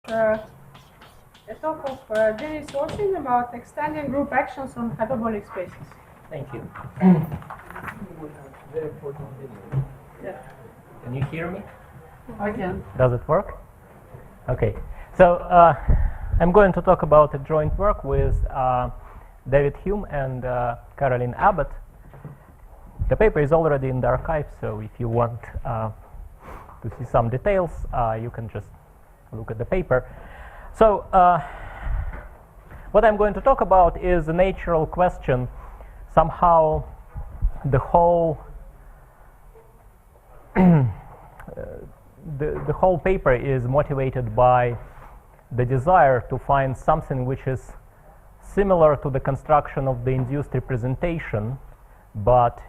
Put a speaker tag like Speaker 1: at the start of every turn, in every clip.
Speaker 1: A talk of Denis Osin about extending group actions on hyperbolic spaces.
Speaker 2: Thank you. Very important video.
Speaker 1: Yeah.
Speaker 2: Can you hear me?
Speaker 1: I can.
Speaker 2: Does it work? Okay. So I'm going to talk about a joint work with David Hume and Caroline Abbott. The paper is already in the archive, so if you want to see some details, you can just look at the paper. So what I'm going to talk about is a natural question. Somehow the whole the whole paper is motivated by the desire to find something which is similar to the construction of the induced representation, but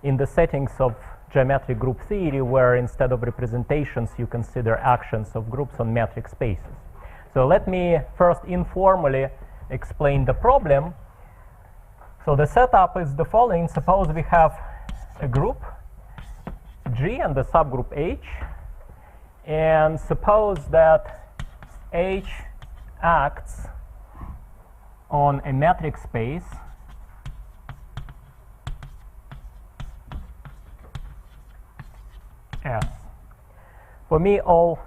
Speaker 2: in the settings of geometric group theory, where instead of representations you consider actions of groups on metric spaces. So let me first informally explain the problem. So the setup is the following. Suppose we have a group G and the subgroup H, and suppose that H acts on a metric space S. For me, all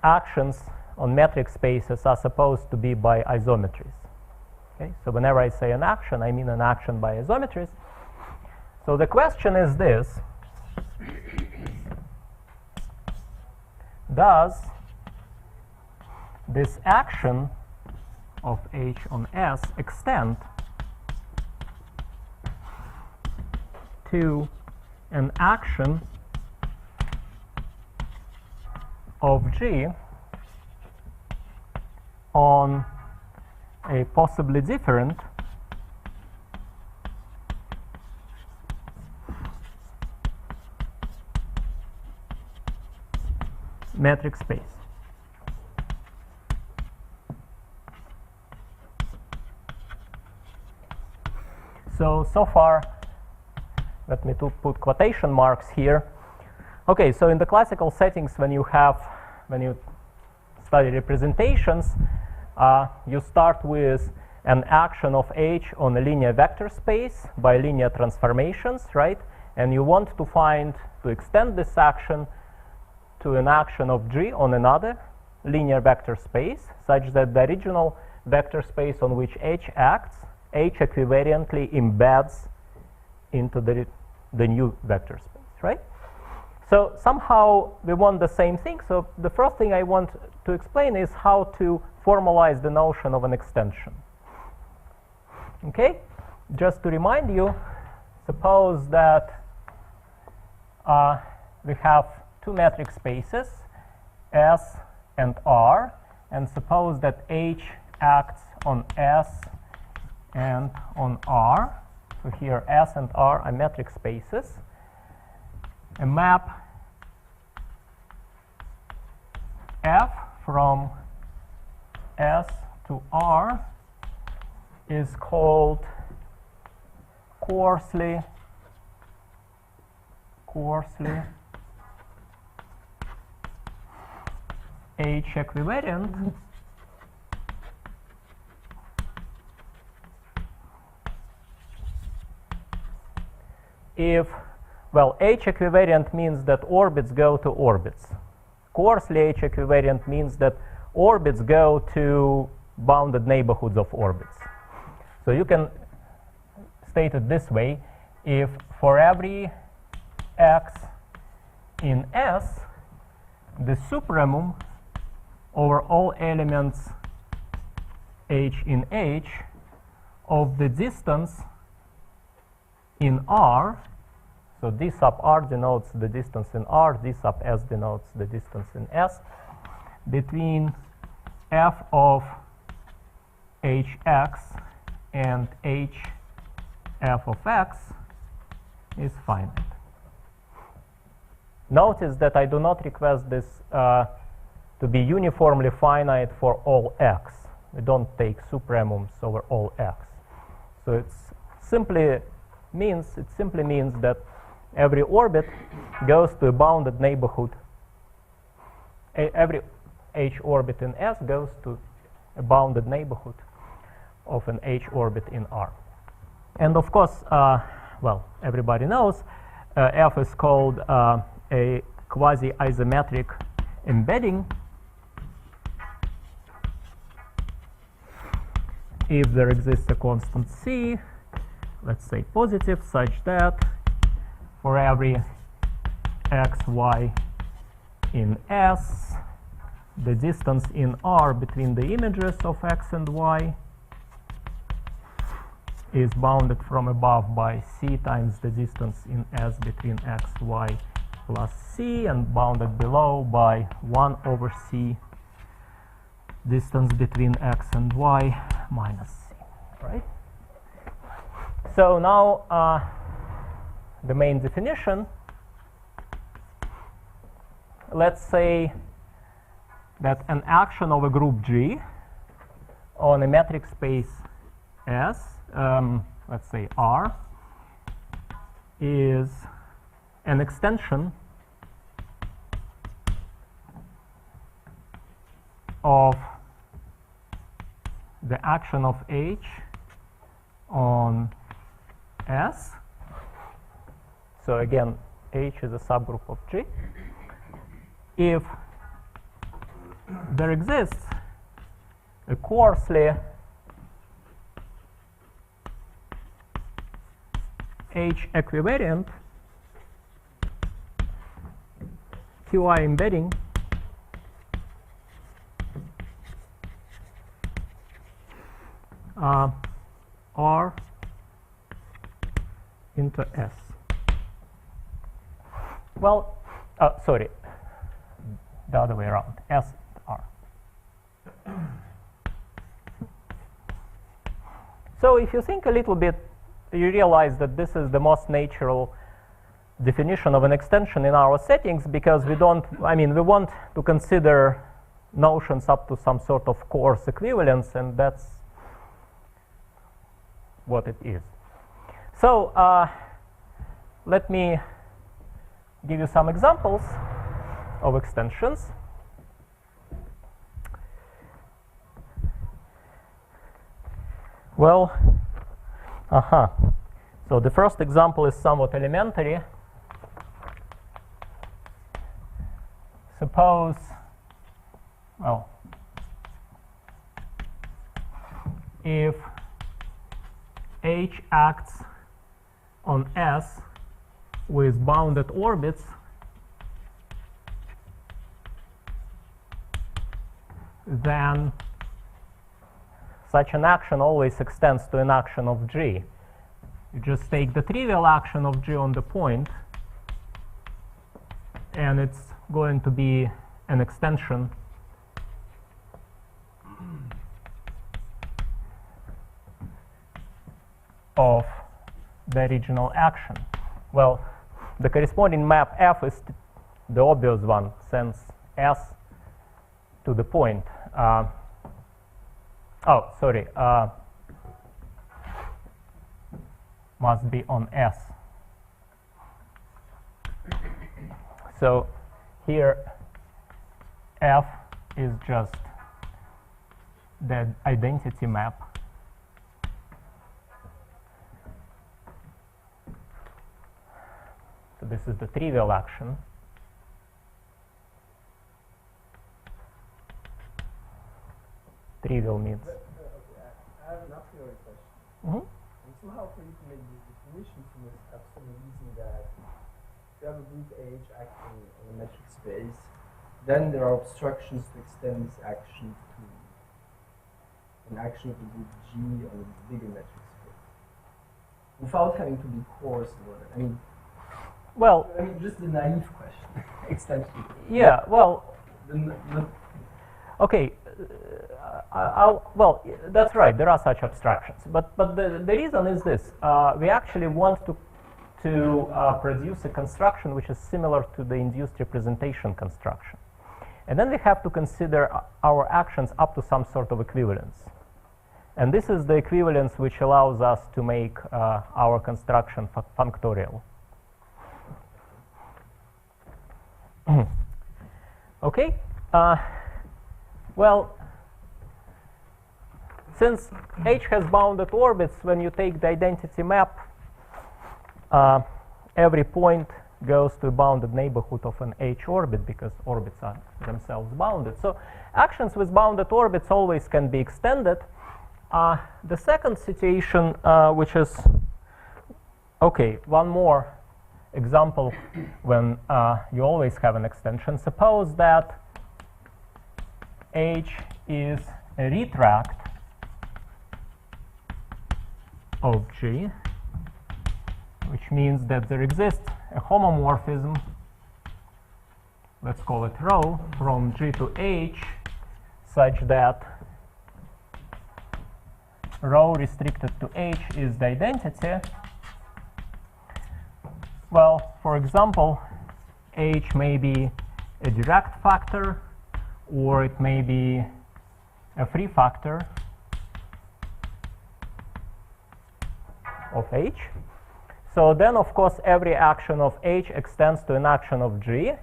Speaker 2: actions on metric spaces are supposed to be by isometries. Okay? So whenever I say an action, I mean an action by isometries. So the question is this: does this action of H on S extend to an action of G on a possibly different metric space? So far, let me put quotation marks here. Okay, so in the classical settings, when you study representations, you start with an action of H on a linear vector space by linear transformations, right? And you want to extend this action to an action of G on another linear vector space, such that the original vector space on which H acts, H equivariantly embeds into the new vector space, right? So somehow we want the same thing. So the first thing I want to explain is how to formalize the notion of an extension. Okay? Just to remind you, suppose that we have two metric spaces, S and R, and suppose that H acts on S and on R. So here S and R are metric spaces. A map F from S to R is called coarsely H equivariant if, well, H equivariant means that orbits go to orbits. Coarsely H equivariant means that orbits go to bounded neighborhoods of orbits. So you can state it this way: if for every x in S, the supremum over all elements H in H of the distance in R, so d sub R denotes the distance in R, d sub S denotes the distance in S, between f of hx and hf of x is finite. Notice that I do not request this to be uniformly finite for all x. We don't take supremums over all x. So it simply means that every orbit goes to a bounded neighborhood. Every H orbit in S goes to a bounded neighborhood of an H orbit in R. And of course, well, everybody knows F is called a quasi-isometric embedding if there exists a constant C, let's say positive, such that for every x, y in S, the distance in R between the images of x and y is bounded from above by C times the distance in S between x, y plus C, and bounded below by 1 over C distance between x and y minus C, right? So now the main definition, let's say that an action of a group G on a metric space S, let's say R, is an extension of the action of H on S. So again, H is a subgroup of G. If there exists a coarsely H equivariant QI embedding R into S. Well, sorry, the other way around, S R. So if you think a little bit, you realize that this is the most natural definition of an extension in our settings, because we don't, I mean, we want to consider notions up to some sort of coarse equivalence, and that's what it is. So let me give you some examples of extensions. Well, so the first example is somewhat elementary. Suppose, well, if H acts on S with bounded orbits, then such an action always extends to an action of G. You just take the trivial action of G on the point, and it's going to be an extension of the original action. Well, the corresponding map F is the obvious one, since S to the point. Must be on S. So here F is just the identity map so this is the trivial action. Trivial means.
Speaker 3: I have an a priori question.
Speaker 2: Mm-hmm.
Speaker 3: And somehow for you to make this definition from this absolute reason that if you have a group H acting on a metric space, then there are obstructions to extend this action to an action of the group G on a bigger metric space, without having to be coarse in order. I mean, just a naive question, extension.
Speaker 2: Yeah. Well. Okay. Well, that's right. There are such abstractions, but the reason is this: we actually want to produce a construction which is similar to the induced representation construction, and then we have to consider our actions up to some sort of equivalence, and this is the equivalence which allows us to make our construction functorial. Okay. Well, since H has bounded orbits, when you take the identity map, every point goes to a bounded neighborhood of an H orbit because orbits are themselves bounded. So actions with bounded orbits always can be extended. The second situation, which is, okay, one more example when you always have an extension. Suppose that H is a retract of G, which means that there exists a homomorphism, let's call it rho, from G to H, such that rho restricted to H is the identity. Well, for example, H may be a direct factor, or it may be a free factor of H. So then, of course, every action of H extends to an action of G.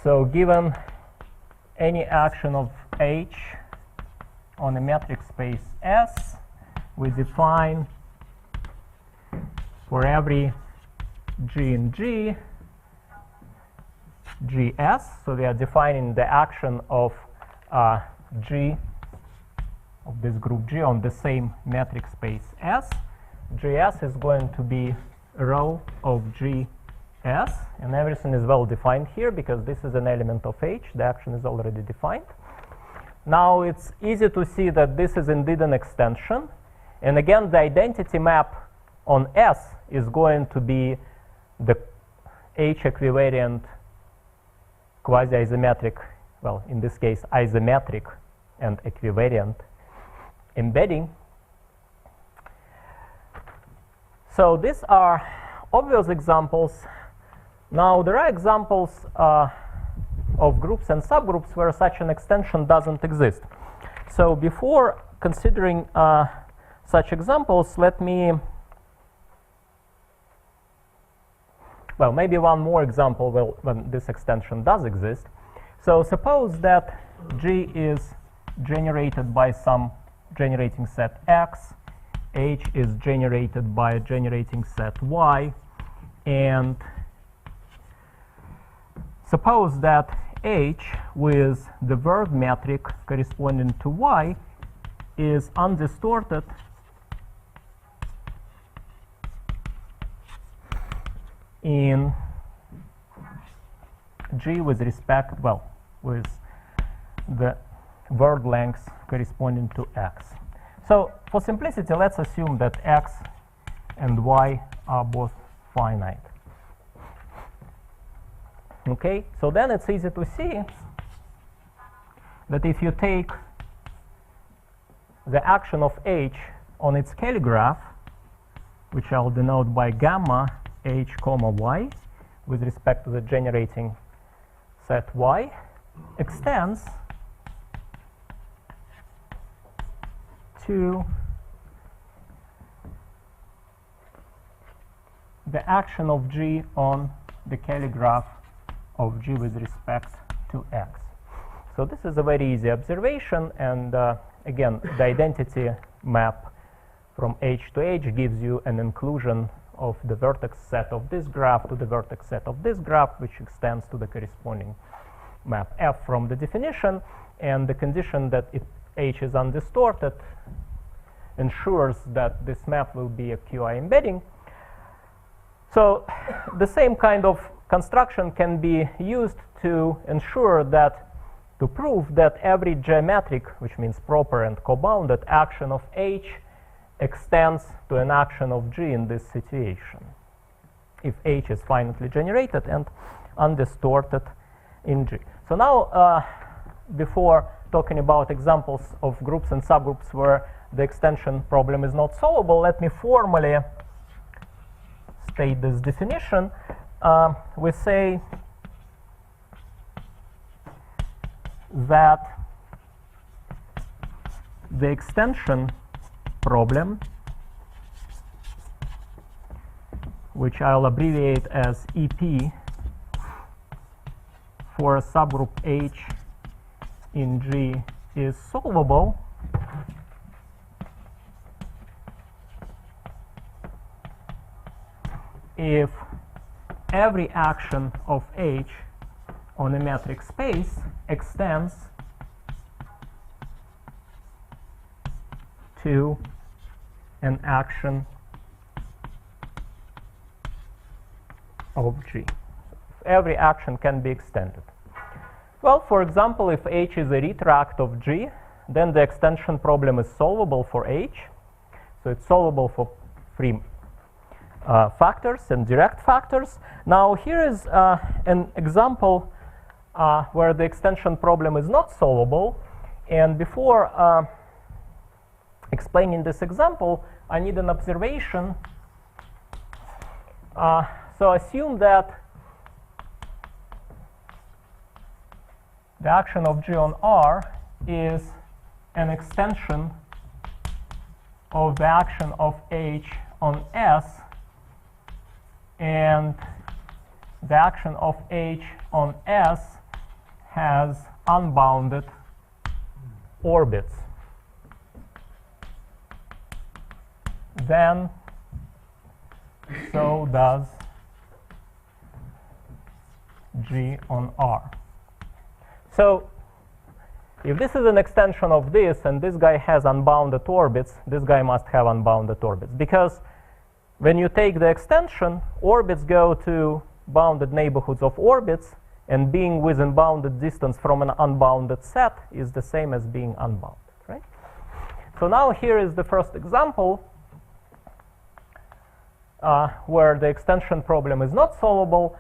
Speaker 2: So given any action of H on a metric space S, we define for every G in G, GS. So we are defining the action of G, of this group G on the same metric space S. GS is going to be rho of GS, and everything is well defined here because this is an element of H. The action is already defined. Now it's easy to see that this is indeed an extension, and again the identity map on S is going to be the H equivariant quasi-isometric, well, in this case isometric and equivariant embedding. So these are obvious examples. Now there are examples of groups and subgroups where such an extension doesn't exist. So before considering such examples, let me, well, maybe one more example when this extension does exist. So suppose that G is generated by some generating set X, H is generated by a generating set Y, and suppose that H with the word metric corresponding to Y is undistorted in G with respect, well, with the word length corresponding to X. So for simplicity, let's assume that X and Y are both finite. Okay, so then it's easy to see that if you take the action of H on its Kelly graph, which I'll denote by gamma H comma Y with respect to the generating set Y, extends to the action of G on the Kelly graph of G with respect to X. So this is a very easy observation, and again, the identity map from H to H gives you an inclusion of the vertex set of this graph to the vertex set of this graph, which extends to the corresponding map F from the definition, and the condition that H is undistorted ensures that this map will be a QI embedding. So the same kind of construction can be used to ensure that, to prove that every geometric, which means proper and co-bounded action of H extends to an action of G in this situation, if H is finitely generated and undistorted in G. So now, before talking about examples of groups and subgroups where the extension problem is not solvable, let me formally state this definition. We say that the extension problem, which I'll abbreviate as EP, for a subgroup H in G is solvable if every action of H on a metric space extends to an action of G. Every action can be extended. Well, for example, if H is a retract of G, then the extension problem is solvable for H. So it's solvable for free factors and direct factors. Now here is an example where the extension problem is not solvable. And before explaining this example, I need an observation. So assume that the action of G on R is an extension of the action of H on S, and the action of H on S has unbounded orbits. Then so does G on R. So if this is an extension of this and this guy has unbounded orbits, this guy must have unbounded orbits, because when you take the extension, orbits go to bounded neighborhoods of orbits, and being within bounded distance from an unbounded set is the same as being unbounded, right? So now here is the first example where the extension problem is not solvable.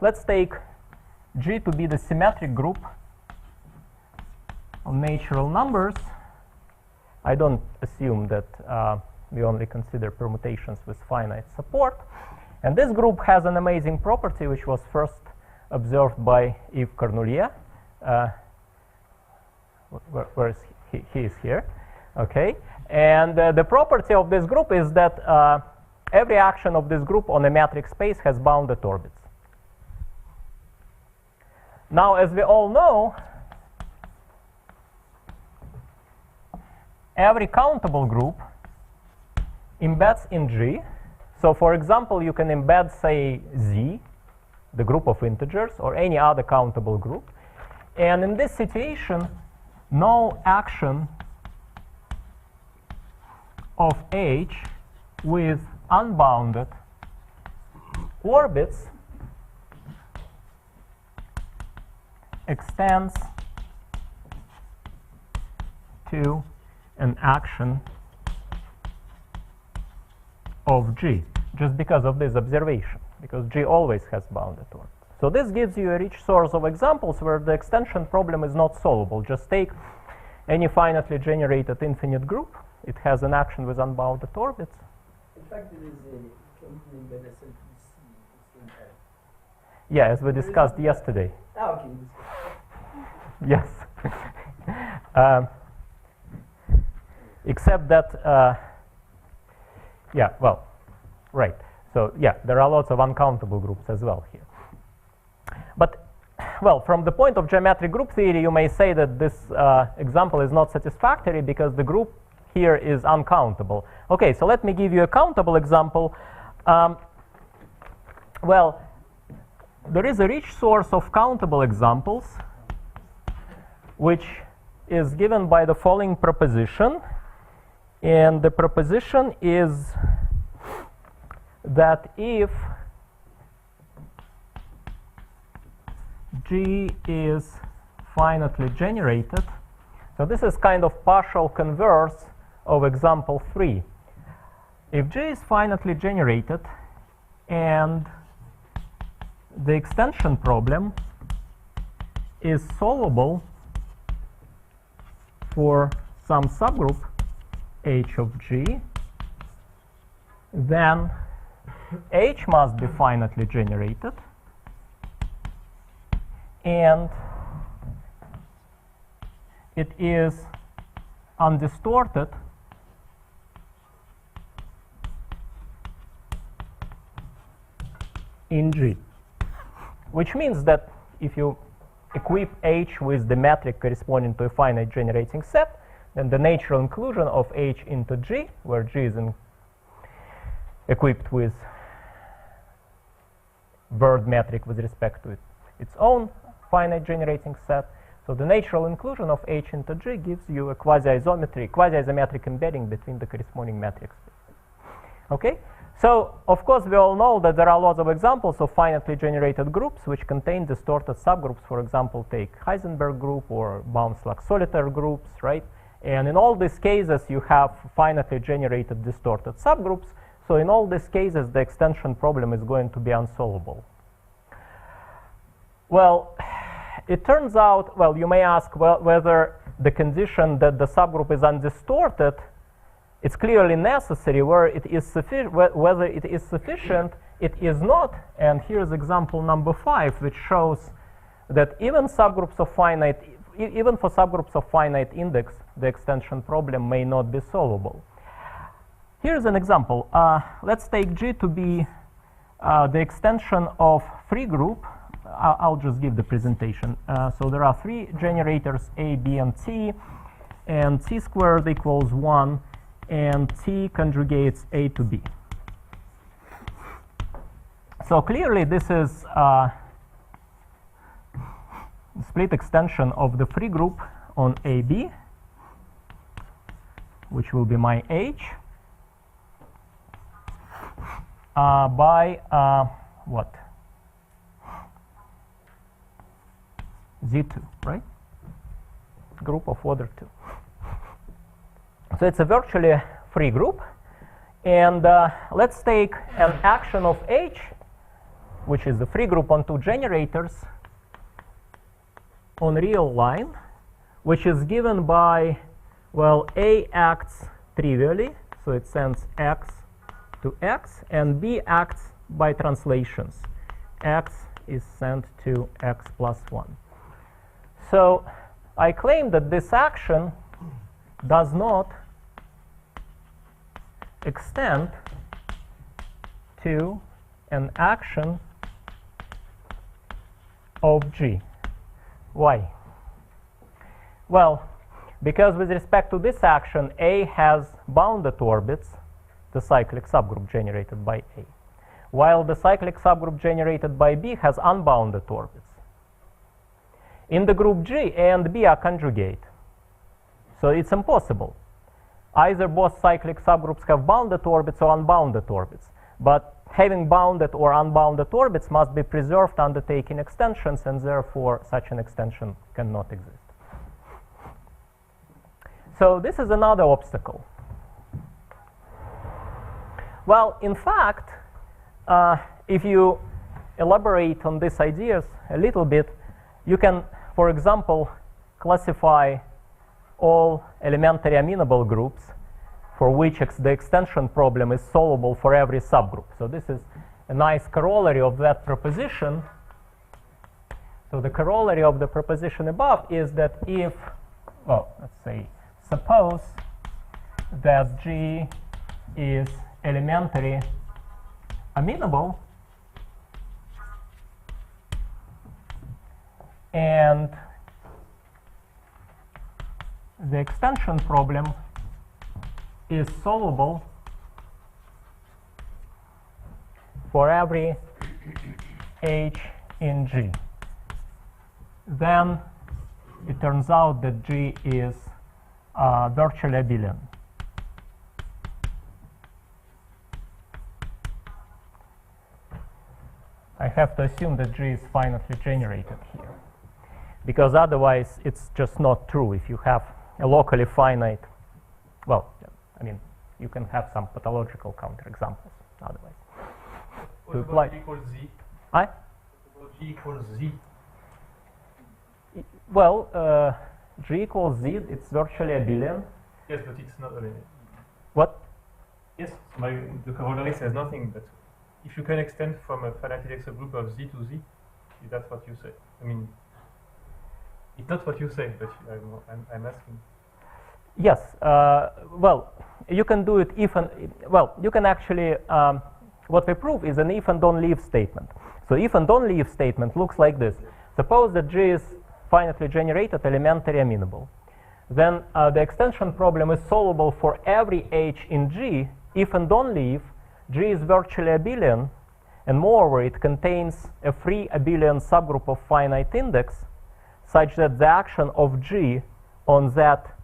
Speaker 2: Let's take G to be the symmetric group of natural numbers. I don't assume that we only consider permutations with finite support. And this group has an amazing property which was first observed by Yves Cornoulier. Where is he? He is here. Okay. And the property of this group is that every action of this group on a metric space has bounded orbits. Now, as we all know, every countable group embeds in G. So, for example, you can embed, say, Z, the group of integers, or any other countable group. And in this situation, no action of H with unbounded orbits extends to an action of G, just because of this observation, because G always has bounded orbits. So this gives you a rich source of examples where the extension problem is not solvable. Just take any finitely generated infinite group. It has an action with unbounded orbits.
Speaker 3: In fact, there is a company with SLPC.
Speaker 2: Yeah, as we discussed yesterday.
Speaker 3: Ah, okay.
Speaker 2: Yes. Except that, yeah, well, right. So, yeah, there are lots of uncountable groups as well here. But, well, from the point of geometric group theory, you may say that this example is not satisfactory because the group here is uncountable. Okay, so let me give you a countable example. Well, there is a rich source of countable examples, which is given by the following proposition. And the proposition is that if G is finitely generated, so this is kind of partial converse of example 3. If G is finitely generated and the extension problem is solvable for some subgroup H of G, then H must be finitely generated and it is undistorted in G, which means that if you equip H with the metric corresponding to a finite generating set, then the natural inclusion of H into G, where G is equipped with word metric with respect to its own finite generating set. So the natural inclusion of H into G gives you a quasi-isometric embedding between the corresponding metrics. Okay? So, of course, we all know that there are lots of examples of finitely generated groups which contain distorted subgroups. For example, take Heisenberg group or Baum-Slack-Solitaire groups, right? And in all these cases, you have finitely generated distorted subgroups. So in all these cases, the extension problem is going to be unsolvable. Well, it turns out, well, you may ask whether the condition that the subgroup is undistorted, it's clearly necessary. Whether it is sufficient, it is not. And here's example number 5, which shows that even for subgroups of finite index, the extension problem may not be solvable. Here's an example. Let's take G to be the extension of free group. I'll just give the presentation. So there are 3 generators, A, B, and T, and T squared equals 1, and T conjugates A to B. So clearly this is split extension of the free group on AB, which will be my H, by what? Z2, right? Group of order 2. So it's a virtually free group. And let's take an action of H, which is the free group on 2 generators, on real line, which is given by, well, A acts trivially, so it sends X to X, and B acts by translations. X is sent to X plus 1. So I claim that this action does not extend to an action of G. Why? Well, because with respect to this action, A has bounded orbits, the cyclic subgroup generated by A, while the cyclic subgroup generated by B has unbounded orbits. In the group G, A and B are conjugate, so it's impossible. Either both cyclic subgroups have bounded orbits or unbounded orbits, but having bounded or unbounded orbits must be preserved under taking extensions, and therefore such an extension cannot exist. So this is another obstacle. Well, in fact, if you elaborate on these ideas a little bit, you can, for example, classify all elementary amenable groups for which the extension problem is solvable for every subgroup. So this is a nice corollary of that proposition. So the corollary of the proposition above is that if, well, let's say, suppose that G is elementary amenable, and the extension problem is solvable for every H in G, then it turns out that G is virtually abelian. I have to assume that G is finitely generated here, because otherwise it's just not true. If you have a locally finite, well, I mean, you can have some pathological counterexamples otherwise.
Speaker 4: What about G equals Z?
Speaker 2: What
Speaker 4: about G equals Z?
Speaker 2: Well, G equals Z, it's virtually abelian.
Speaker 4: Yes, but it's not abelian.
Speaker 2: What?
Speaker 4: Yes, the corollary says nothing, but if you can extend from a finite index subgroup of Z to Z, is that what you say? I mean, it's not what you say, but I'm asking.
Speaker 2: Yes. Well, you can do it if and, well, you can actually, what we prove is an if and don't leave statement. So if and don't leave statement looks like this. Suppose that G is finitely generated, elementary, amenable. Then the extension problem is solvable for every H in G if and only if G is virtually abelian, and moreover it contains a free abelian subgroup of finite index such that the action of G on that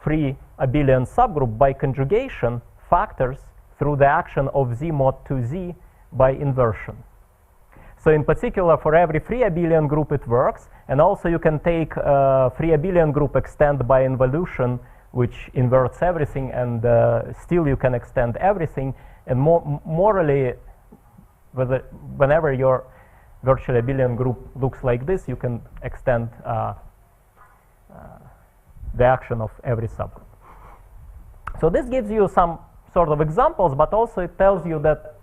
Speaker 2: free abelian subgroup by conjugation factors through the action of Z mod 2Z by inversion. So in particular, for every free abelian group it works, and also you can take free abelian group extend by involution, which inverts everything, and still you can extend everything, and morally, whenever your virtual abelian group looks like this, you can extend the action of every subgroup. So this gives you some sort of examples, but also it tells you that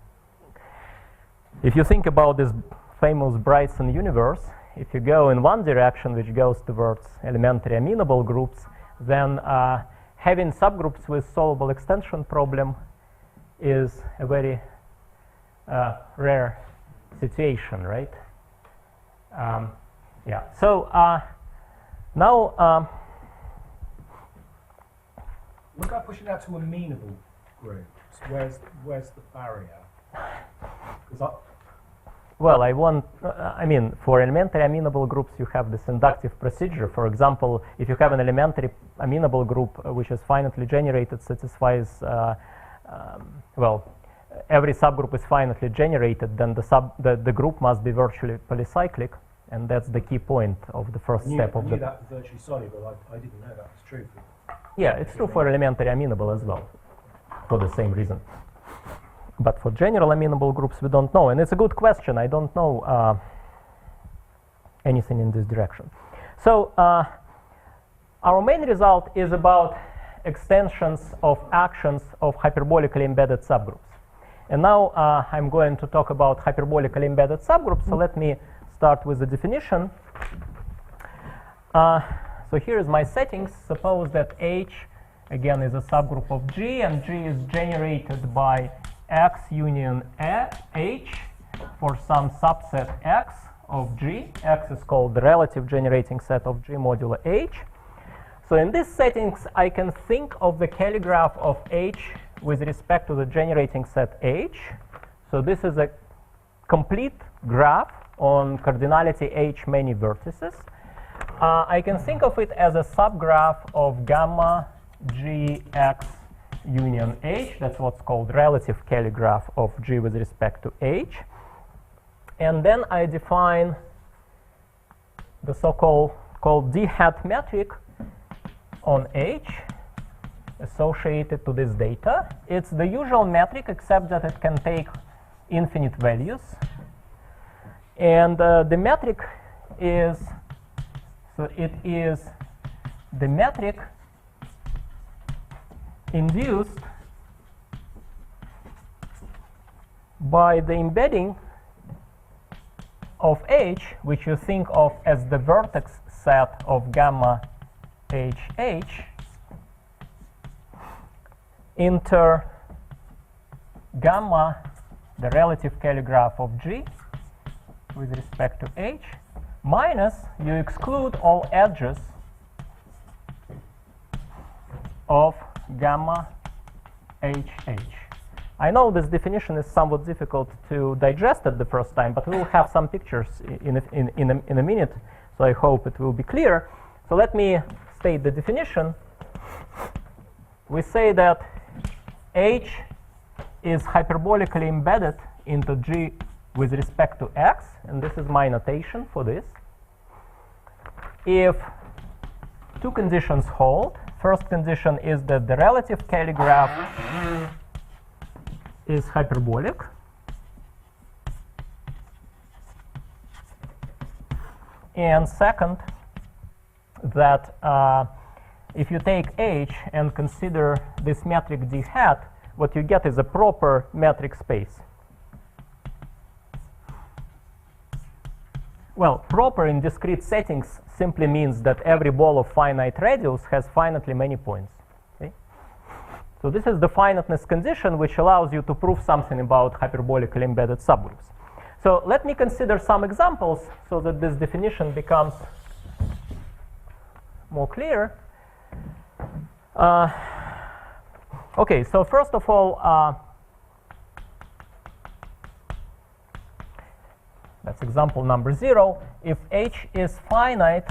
Speaker 2: if you think about this famous Bryson universe, if you go in one direction, which goes towards elementary amenable groups, then having subgroups with solvable extension problem is a very rare situation, right? Yeah. So now,
Speaker 5: what about pushing out to amenable groups? Where's the barrier?
Speaker 2: well, I mean, for elementary amenable groups, you have this inductive procedure. For example, if you have an elementary amenable group which is finitely generated, satisfies, well, every subgroup is finitely generated, then the group must be virtually polycyclic, and that's the key point of the first step of the.
Speaker 5: I knew that was virtually soluble. I didn't know that was true.
Speaker 2: Yeah, it's true for elementary amenable as well, for the same reason. But for general amenable groups, we don't know. And it's a good question. I don't know anything in this direction. So our main result is about extensions of actions of hyperbolically embedded subgroups. And now I'm going to talk about hyperbolically embedded subgroups. So let me start with the definition. So here is my settings. Suppose that H, again, is a subgroup of G, and G is generated by X union H for some subset X of G. X is called the relative generating set of G modulo H. So in these settings, I can think of the calligraph of H with respect to the generating set H. So this is a complete graph on cardinality H many vertices. I can think of it as a subgraph of gamma Gx union H. That's what's called relative calligraph of G with respect to H. And then I define the so-called d-hat metric on H associated to this data. It's the usual metric, except that it can take infinite values. And the metric is, so it is the metric induced by the embedding of H, which you think of as the vertex set of gamma HH, inter gamma, the relative calligraph of G with respect to H, minus you exclude all edges of gamma HH. I know this definition is somewhat difficult to digest at the first time, but we will have some pictures in a minute, so I hope it will be clear. So let me state the definition. We say that H is hyperbolically embedded into G with respect to X, and this is my notation for this. If two conditions hold, first condition is that the relative calligraph is hyperbolic. And second, that if you take H and consider this metric d hat, what you get is a proper metric space. Well, proper in discrete settings simply means that every ball of finite radius has finitely many points. Okay? So this is the finiteness condition which allows you to prove something about hyperbolically embedded subgroups. So let me consider some examples so that this definition becomes more clear. Okay, so first of all, that's example number 0. If H is finite,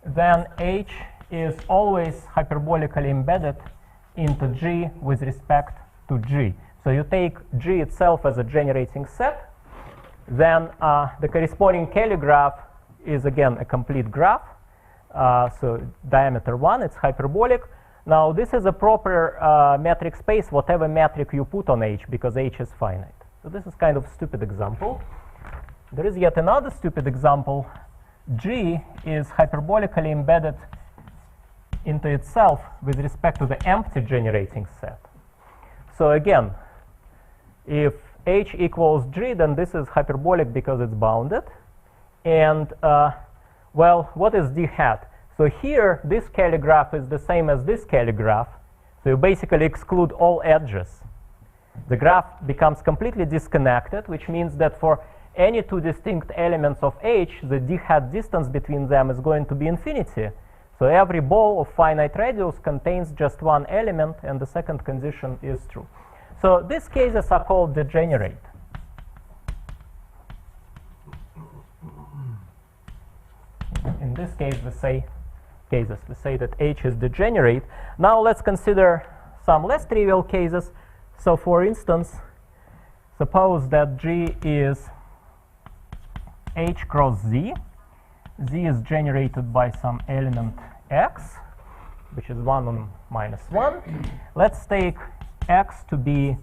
Speaker 2: then H is always hyperbolically embedded into G with respect to G. So you take G itself as a generating set, then the corresponding Cayley graph is again a complete graph. So diameter 1, it's hyperbolic. Now this is a proper metric space, whatever metric you put on H, because H is finite. So this is kind of a stupid example. There is yet another stupid example. G is hyperbolically embedded into itself with respect to the empty generating set. So again, if H equals G, then this is hyperbolic because it's bounded. And well, what is D hat? So here, this Cayley graph is the same as this Cayley graph. So you basically exclude all edges. The graph becomes completely disconnected, which means that for any two distinct elements of H, the D hat distance between them is going to be infinity. So every ball of finite radius contains just one element, and the second condition is true. So these cases are called degenerate. In this case, we say that H is degenerate. Now let's consider some less trivial cases. So for instance, suppose that G is H cross Z. Z is generated by some element X, which is 1 on minus 1. Let's take X to be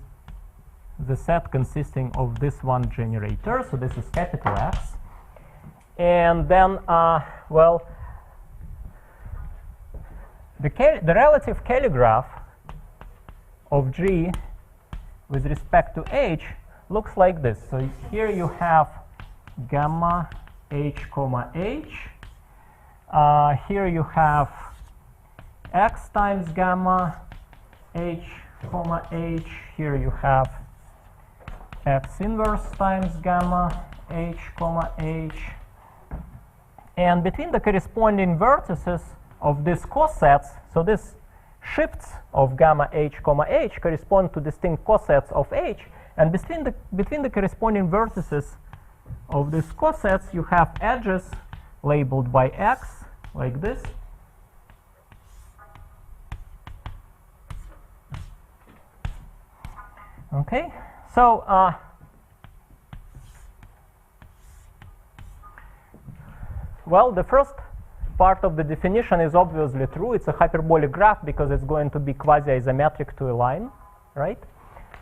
Speaker 2: the set consisting of this one generator. So this is capital X. And then, well, the relative Cayley graph of G with respect to H looks like this. So here you have gamma H comma H. Here you have X times gamma H comma H. Here you have X inverse times gamma H comma H. And between the corresponding vertices of these cosets, so this shifts of gamma H comma H correspond to distinct cosets of H, and between the corresponding vertices of these cosets, you have edges labeled by X, like this. Okay, so well, the first part of the definition is obviously true. It's a hyperbolic graph because it's going to be quasi-isometric to a line, right?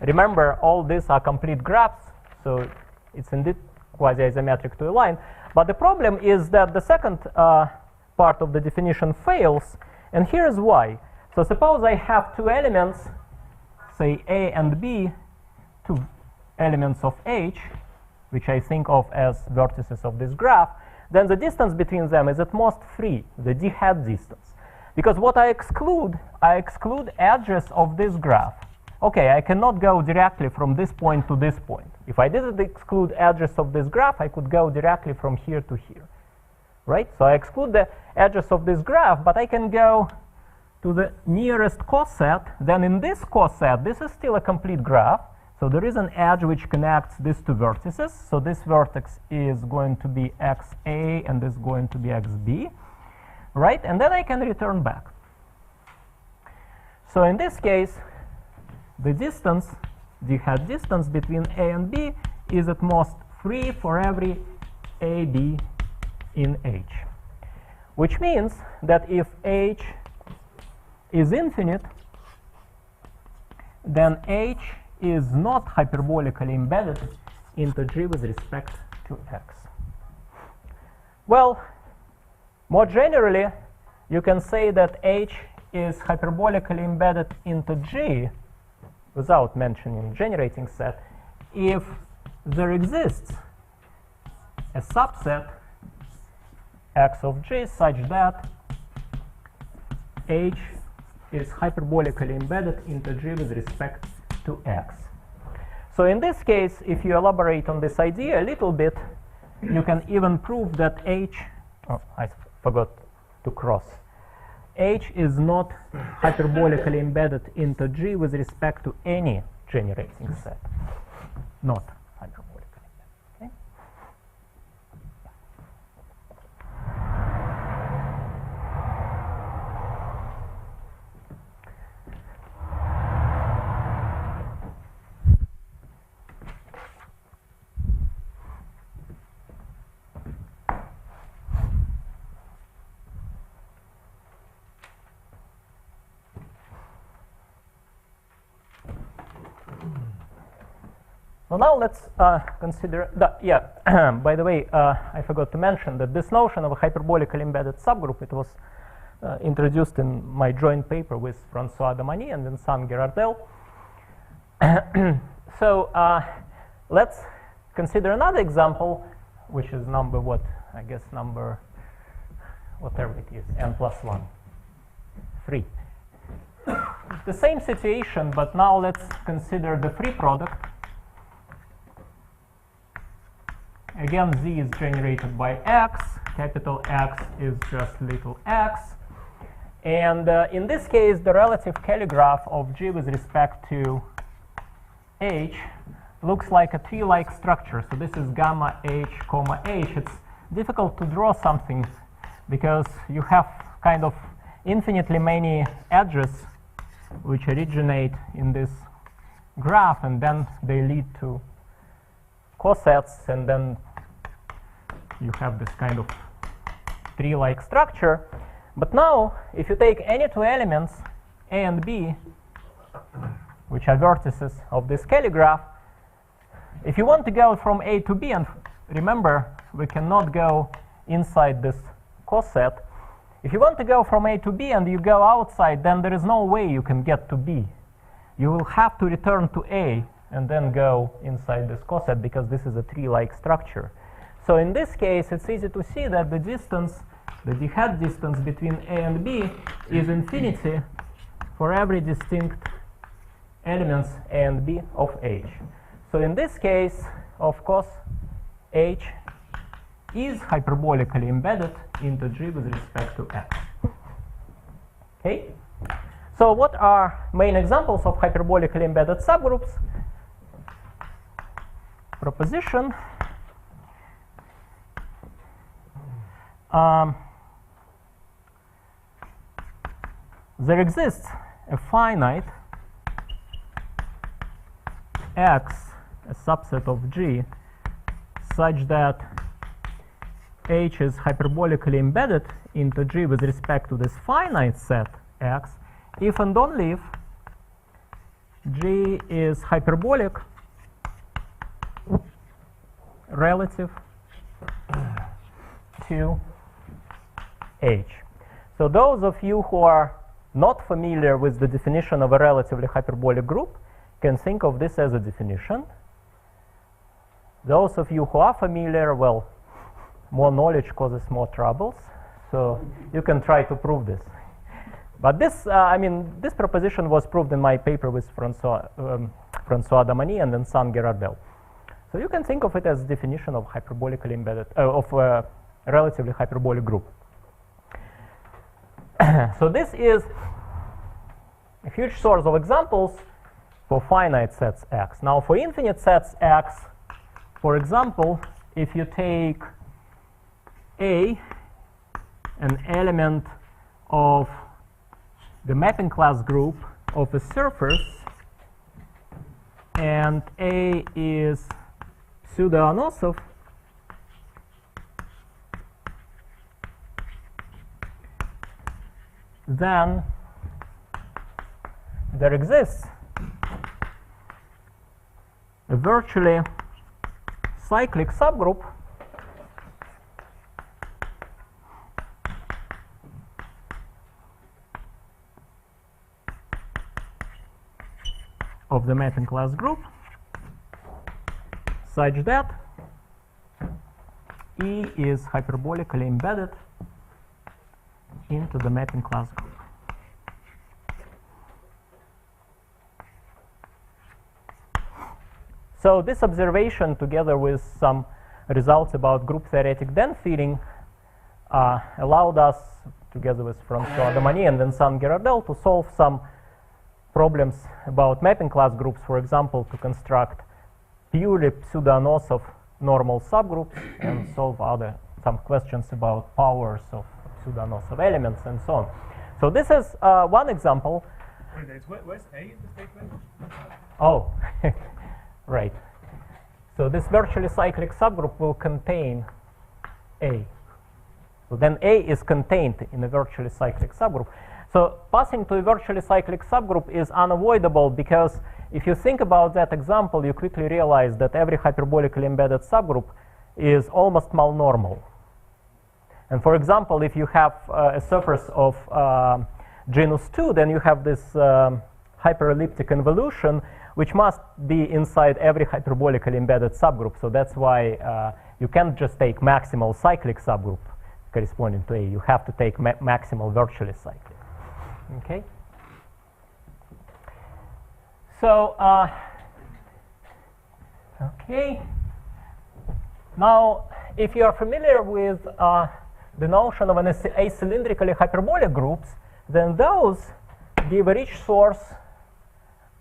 Speaker 2: Remember, all these are complete graphs, so it's indeed quasi-isometric to a line. But the problem is that the second part of the definition fails, and here's why. So suppose I have two elements, say A and B, two elements of H, which I think of as vertices of this graph, then the distance between them is at most 3, the D hat distance. Because what I exclude edges of this graph. Okay, I cannot go directly from this point to this point. If I didn't exclude edges of this graph, I could go directly from here to here, right? So I exclude the edges of this graph, but I can go to the nearest coset. Then in this coset, this is still a complete graph. So there is an edge which connects these two vertices. So this vertex is going to be XA and this is going to be XB, right? And then I can return back. So in this case, the distance, the hat distance between A and B is at most 3 for every AB in H. Which means that if H is infinite, then H is not hyperbolically embedded into G with respect to X. Well, more generally, you can say that H is hyperbolically embedded into G without mentioning generating set if there exists a subset X of G such that H is hyperbolically embedded into G with respect to X. So in this case, if you elaborate on this idea a little bit, you can even prove that H, oh, I forgot to cross. H is not hyperbolically embedded into G with respect to any generating set. Not hyperbolically embedded. Okay? So now let's consider by the way, I forgot to mention that this notion of a hyperbolically embedded subgroup, it was introduced in my joint paper with François Damani and Vincent Girardel. So let's consider another example, which is number what? I guess number, whatever it is, n+1, 3. The same situation, but now let's consider the free product. Again, Z is generated by X. Capital X is just little x. And in this case, the relative calligraph of G with respect to H looks like a tree-like structure. So this is gamma H, comma H. It's difficult to draw something because you have kind of infinitely many edges which originate in this graph, and then they lead to cosets, and then you have this kind of tree-like structure. But now, if you take any two elements, A and B, which are vertices of this calligraph, if you want to go from A to B, and remember, we cannot go inside this coset. If you want to go from A to B and you go outside, then there is no way you can get to B. You will have to return to A and then go inside this coset, because this is a tree-like structure. So in this case, it's easy to see that the distance, the d-hat distance between A and B is infinity for every distinct elements A and B of H. So in this case, of course, H is hyperbolically embedded into G with respect to X. Okay? So what are main examples of hyperbolically embedded subgroups? Proposition. There exists a finite X, a subset of G, such that H is hyperbolically embedded into G with respect to this finite set X, if and only if G is hyperbolic relative to H. So those of you who are not familiar with the definition of a relatively hyperbolic group can think of this as a definition. Those of you who are familiar, well, more knowledge causes more troubles, so you can try to prove this. But this, this proposition was proved in my paper with François Damani and then Vincent Girardel. So you can think of it as a definition of hyperbolically embedded, of a relatively hyperbolic group. So this is a huge source of examples for finite sets X. Now for infinite sets X, for example, if you take A, an element of the mapping class group of a surface, and A is pseudo-Anosov, then there exists a virtually cyclic subgroup of the mapping class group such that E is hyperbolically embedded into the mapping class group. So this observation, together with some results about group theoretic then fitting, allowed us, together with François Damani and Vincent Girardel, to solve some problems about mapping class groups, for example, to construct purely pseudo-NOS of normal subgroups and solve some questions about powers of pseudo-NOS of elements and so on. So this is one example.
Speaker 5: Where's A in the statement?
Speaker 2: Oh, right. So this virtually cyclic subgroup will contain A. So then A is contained in a virtually cyclic subgroup. So passing to a virtually cyclic subgroup is unavoidable, because if you think about that example, you quickly realize that every hyperbolically embedded subgroup is almost malnormal. And for example, if you have a surface of genus 2, then you have this hyperelliptic involution, which must be inside every hyperbolically embedded subgroup. So that's why you can't just take maximal cyclic subgroup corresponding to A. You have to take maximal virtually cyclic. Okay. So, okay. Now, if you are familiar with the notion of an acylindrically hyperbolic groups, then those give a rich source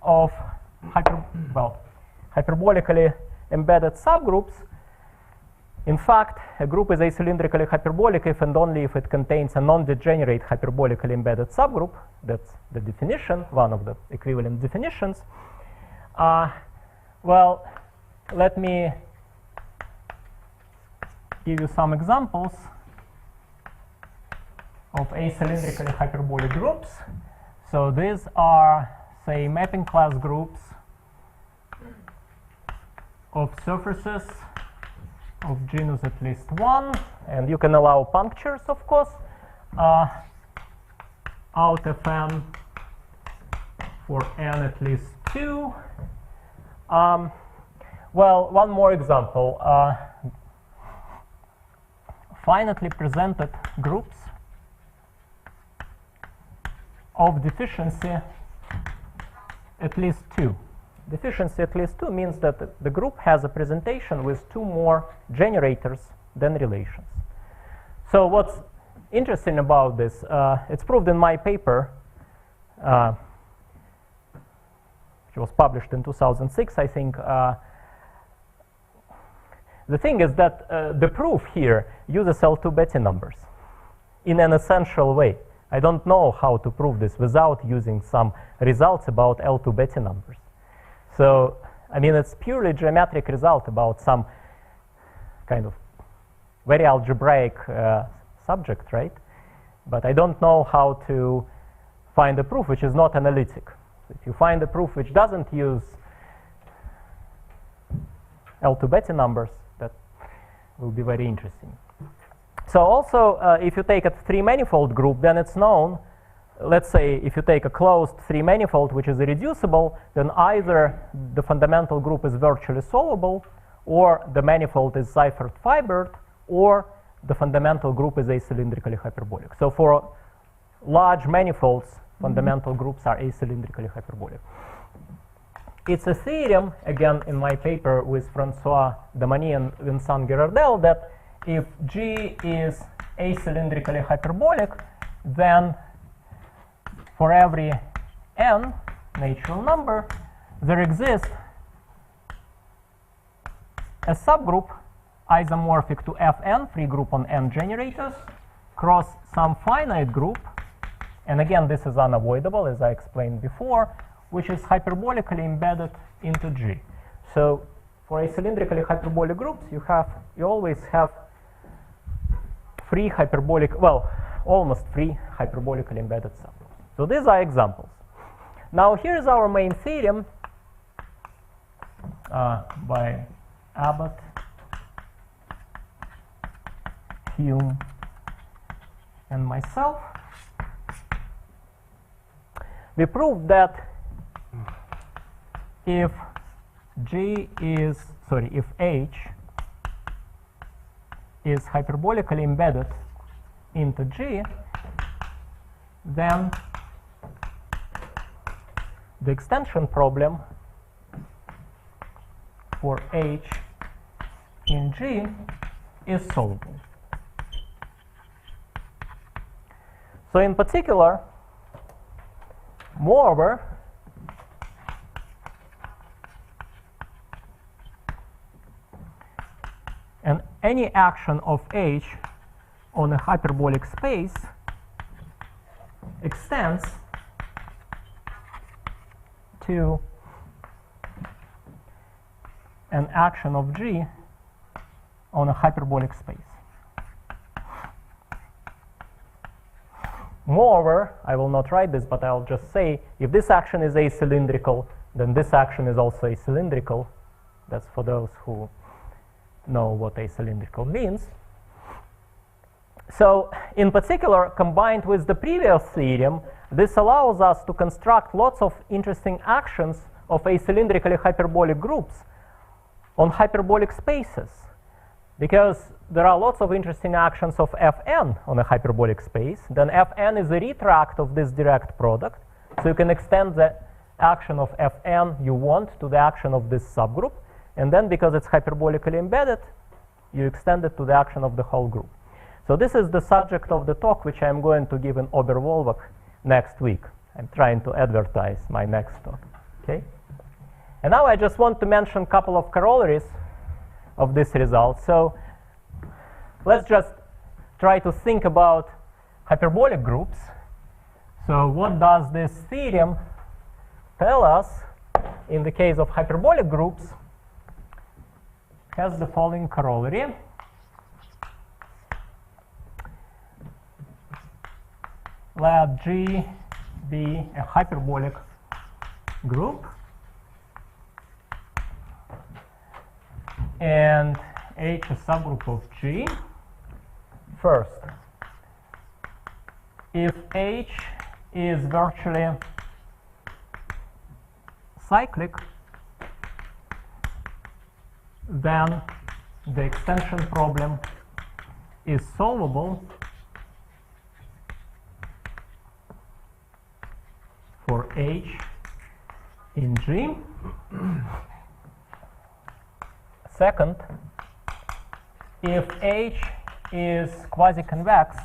Speaker 2: of hyperbolically embedded subgroups. In fact, a group is acylindrically hyperbolic if and only if it contains a non-degenerate hyperbolically embedded subgroup. That's the definition, one of the equivalent definitions. Well, let me give you some examples of acylindrically hyperbolic groups. So these are, say, mapping class groups of surfaces of genus at least 1, and you can allow punctures, of course, out of n for n at least 2. Well, one more example. Finitely presented groups of deficiency at least 2. Deficiency at least 2 means that the group has a presentation with 2 more generators than relations. So what's interesting about this, it's proved in my paper, which was published in 2006, I think. The thing is that the proof here uses L2 Betty numbers in an essential way. I don't know how to prove this without using some results about L2 Betty numbers. So, I mean, it's purely geometric result about some kind of very algebraic subject, right? But I don't know how to find a proof which is not analytic. So if you find a proof which doesn't use L2 Betty numbers, that will be very interesting. So also, if you take a 3-manifold group, then it's known, let's say if you take a closed 3-manifold which is irreducible, then either the fundamental group is virtually solvable, or the manifold is Seifert fibered, or the fundamental group is acylindrically hyperbolic. So for large manifolds, fundamental groups are acylindrically hyperbolic. It's a theorem, again in my paper with François Damani and Vincent Girardel, that if G is acylindrically hyperbolic, then for every n natural number, there exists a subgroup isomorphic to Fn, free group on n generators, cross some finite group, and again this is unavoidable as I explained before, which is hyperbolically embedded into G. So for acylindrically hyperbolic groups, you always have free hyperbolic, well, almost free hyperbolically embedded subgroups. So these are examples. Now here's our main theorem by Abbott, Hume, and myself. We proved that if if H is hyperbolically embedded into G, then the extension problem for H in G is solvable. So in particular, moreover, and any action of H on a hyperbolic space extends to an action of G on a hyperbolic space. Moreover, I will not write this, but I'll just say, if this action is acylindrical, then this action is also acylindrical. That's for those who know what acylindrical means. So, in particular, combined with the previous theorem, this allows us to construct lots of interesting actions of acylindrically hyperbolic groups on hyperbolic spaces, because there are lots of interesting actions of Fn on a hyperbolic space. Then Fn is a retract of this direct product, so you can extend the action of Fn you want to the action of this subgroup, and then because it's hyperbolically embedded, you extend it to the action of the whole group. So this is the subject of the talk which I'm going to give in Oberwolbach next week. I'm trying to advertise my next talk. Okay? And now I just want to mention a couple of corollaries of this result. So let's just try to think about hyperbolic groups. So what does this theorem tell us in the case of hyperbolic groups? It has the following corollary. Let G be a hyperbolic group and H a subgroup of G. First, if H is virtually cyclic, then the extension problem is solvable for H in G. Second, if H is quasi-convex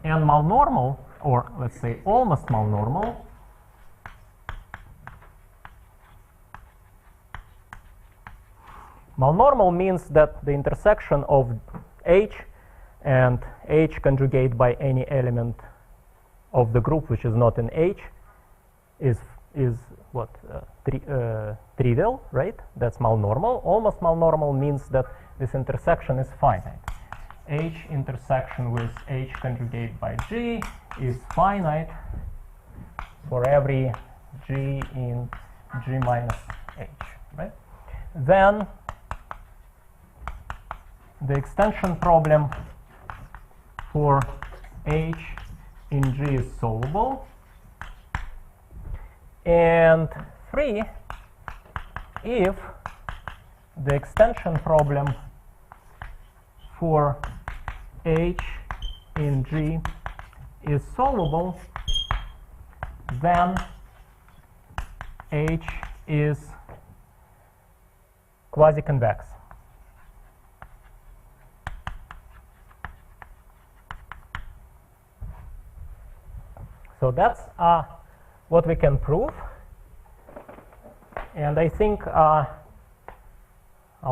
Speaker 2: and malnormal, or let's say almost malnormal, malnormal means that the intersection of H and H conjugate by any element of the group which is not in H is what, trivial, right? That's malnormal. Almost malnormal means that this intersection is finite. H intersection with H conjugate by G is finite for every G in G minus H, right? Then the extension problem for H in G is solvable. And 3, if the extension problem for H in G is solvable, then H is quasi-convex. So that's what we can prove. And I think I'll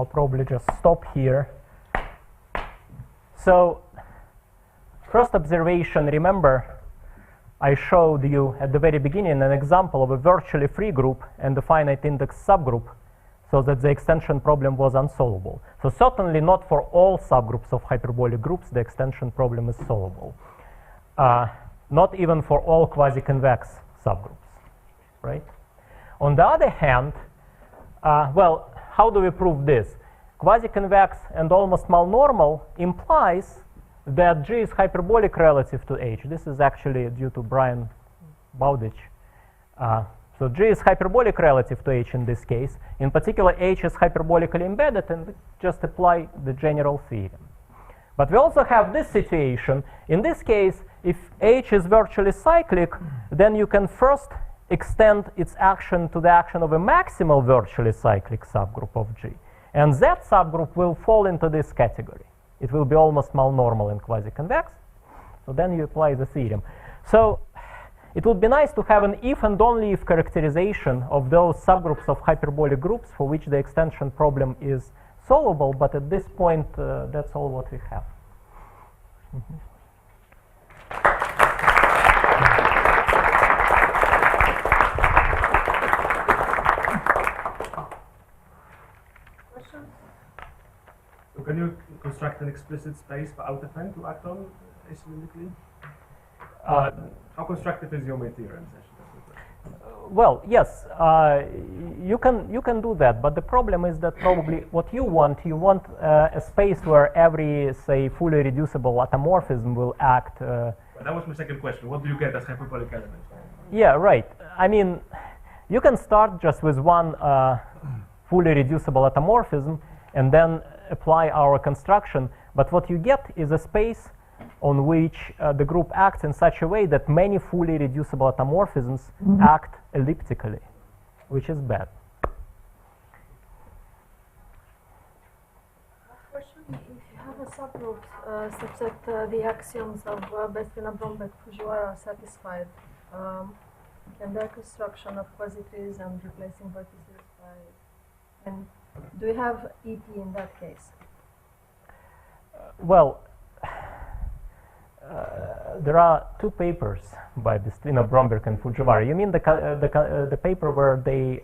Speaker 2: probably just stop here. So first observation, remember I showed you at the very beginning an example of a virtually free group and a finite index subgroup, so that the extension problem was unsolvable. So certainly not for all subgroups of hyperbolic groups the extension problem is solvable. Not even for all quasi-convex subgroups, right? On the other hand, well, how do we prove this? Quasi-convex and almost malnormal implies that G is hyperbolic relative to H. This is actually due to Brian Bowditch. So G is hyperbolic relative to H in this case. In particular, H is hyperbolically embedded, and we just apply the general theorem. But we also have this situation. In this case, if H is virtually cyclic, then you can first extend its action to the action of a maximal virtually cyclic subgroup of G. And that subgroup will fall into this category. It will be almost malnormal and quasi-convex. So then you apply the theorem. So it would be nice to have an if and only if characterization of those subgroups of hyperbolic groups for which the extension problem is solvable, but at this point, that's all what we have.
Speaker 1: Questions?
Speaker 5: So can you construct an explicit space for out FN to act on asymmetrically? How constructive is your main theorem?
Speaker 2: Well, yes, you can do that, but the problem is that probably what you want a space where every, say, fully reducible automorphism will act.
Speaker 5: Well, that was my second question. What do you get as hyperbolic elements?
Speaker 2: Yeah, right. I mean, you can start just with one fully reducible automorphism and then apply our construction, but what you get is a space on which the group acts in such a way that many fully reducible automorphisms act elliptically, which is bad.
Speaker 6: Question: if you have a subgroup such that the axioms of Bestina, Brombeck, Fujiwara are satisfied, can their construction of quasitrees and replacing vertices by, and do you have EP in that case?
Speaker 2: Well, there are two papers by Bestina, Bromberg, and Fujiwara. You mean the paper where they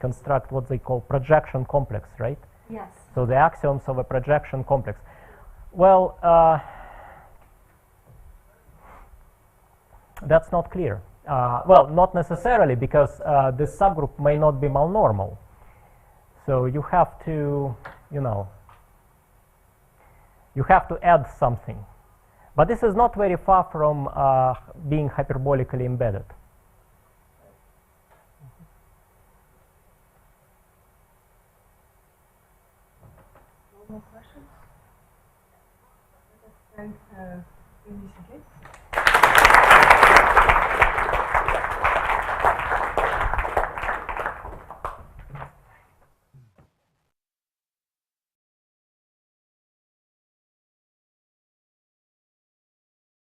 Speaker 2: construct what they call projection complex, right?
Speaker 6: Yes.
Speaker 2: So the axioms of a projection complex. Well, that's not clear. Well, not necessarily, because this subgroup may not be malnormal. So you have to, you have to add something. But this is not very far from being hyperbolically embedded.
Speaker 1: No more questions? Let us thank Denis again.